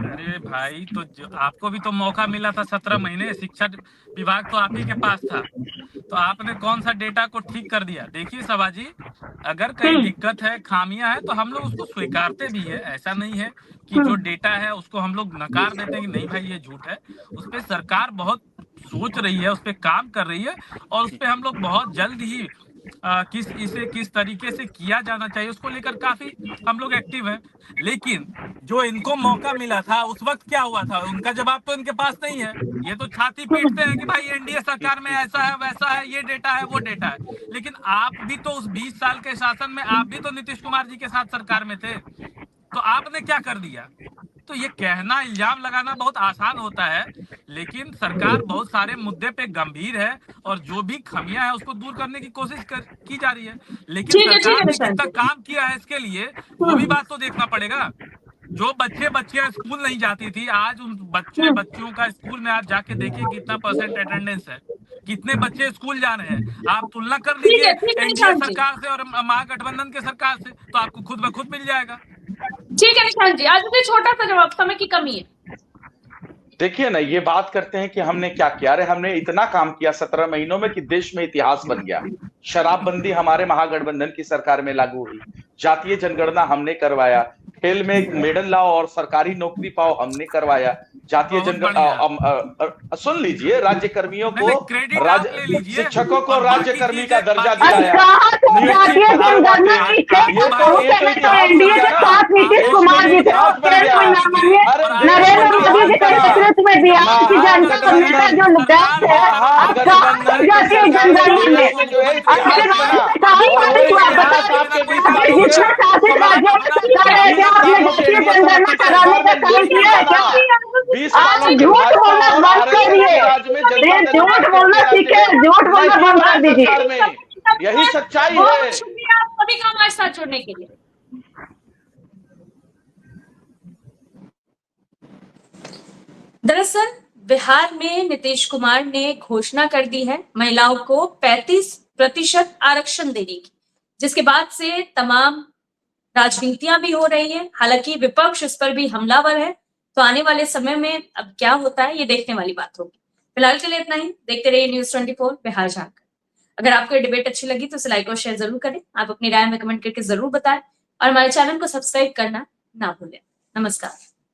अरे भाई, तो आपको भी तो मौका मिला था 17 महीने, शिक्षा विभाग तो आप ही के पास था, तो आपने कौन सा डेटा को ठीक कर दिया? देखिए सभा जी, अगर कहीं दिक्कत है, खामियां है, तो हम लोग उसको स्वीकारते भी है। ऐसा नहीं है कि जो डेटा है उसको हम लोग नकार देते हैं कि नहीं भाई ये झूठ है। उस पर सरकार बहुत सोच रही है, उस पर काम कर रही है, और उस पर हम लोग बहुत जल्द ही किस तरीके से किया जाना चाहिए उसको लेकर काफी हम लोग एक्टिव हैं। लेकिन जो इनको मौका मिला था उस वक्त क्या हुआ था, उनका जवाब तो इनके पास नहीं है। ये तो छाती पीटते हैं कि भाई एनडीए सरकार में ऐसा है, वैसा है, ये डेटा है, वो डेटा है। लेकिन आप भी तो उस 20 साल के शासन में, आप भी तो नीतीश कुमार जी के साथ सरकार में थे, तो आपने क्या कर दिया? तो ये कहना, इल्जाम लगाना बहुत आसान होता है, लेकिन सरकार बहुत सारे मुद्दे पे गंभीर है और जो भी खामियां है उसको दूर करने की कोशिश की जा रही है। लेकिन ठीक है सरकार ने निशान कितना जी। काम किया है इसके लिए, वो भी बात तो देखना पड़ेगा। जो बच्चियां स्कूल नहीं जाती थी, आज उन बच्चियों का स्कूल में आप जाके देखिए कितना % अटेंडेंस है, कितने बच्चे स्कूल जा रहे हैं। आप तुलना कर लीजिए ठीक है एनडीए निशान जी। सरकार से और महागठबंधन के सरकार से, तो आपको खुद ब खुद मिल जाएगा। ठीक है निशान जी, आज मुझे छोटा सा जवाब, समय की कमी है। देखिए ना, ये बात करते हैं कि हमने क्या किया। अरे हमने इतना काम किया 17 महीनों में कि देश में इतिहास बन गया। शराबबंदी हमारे महागठबंधन की सरकार में लागू हुई, जातीय जनगणना हमने करवाया, खेल में मेडल लाओ और सरकारी नौकरी पाओ हमने करवाया, जातीय बहुत बढ़िया। जनगणना सुन लीजिए, राज्य कर्मियों नहीं को, नहीं, क्रेडिट आप ले लीजिए शिक्षकों को और राज्य बाकी कर्मी का चीजें दर्जा बाकी अब दिलाया, कहाँ से नियुक्ति जातीय प्रदान जनगणना बांटे। पीछे ये तो शुरू से में तो इतिहास बन एनडीए गया के ना, साथ नीतीश देश कुमार में जी थे इतिहास और बन फिर गया। कोई माननीय अरे देश नरेंद्र में मोदी जी के इतिहास बना। नेतृत्व में बिहार की जनता का नेता जो गैस है, अब कहाँ से महागठबंधन की जातीय सरकारें जनगणना मिलकर में के जो है अब इतिहास बिहार बना, से कहाँ और वो साबित हुआ इतिहास बताइए? आपके बीच आपके बाकी जितने है। शासित राज्यों में सरकार है, क्या 20 आपने सालों की जातीय एनडीए जनगणना समर्थित कराने सरकार का में काम नहीं किया है बना। क्या? 20 सालों आप के झूठ भाजपा बोलना और बंद आरएसएस के करिए, राज में, जनता दल झूठ यूनाइटेड बोलना के राज्य सीखे, में झूठ बोलना नहीं बंद बना कर दीजिए। सरकार में। यही सच्चाई बहुत है। शुक्रिया आप सभी का हमारे साथ जुड़ने के लिए। दरअसल बिहार में नीतीश कुमार ने घोषणा कर दी है महिलाओं को 35% आरक्षण देने की, जिसके बाद से तमाम राजनीतियां भी हो रही है। हालांकि विपक्ष इस पर भी हमलावर है, तो आने वाले समय में अब क्या होता है ये देखने वाली बात होगी। फिलहाल के लिए इतना ही। देखते रहिए न्यूज़ 24 बिहार झारखंड। अगर आपको ये डिबेट अच्छी लगी तो इसे लाइक और शेयर जरूर करें। आप अपनी राय में कमेंट करके जरूर बताएं और हमारे चैनल को सब्सक्राइब करना ना भूलें। नमस्कार।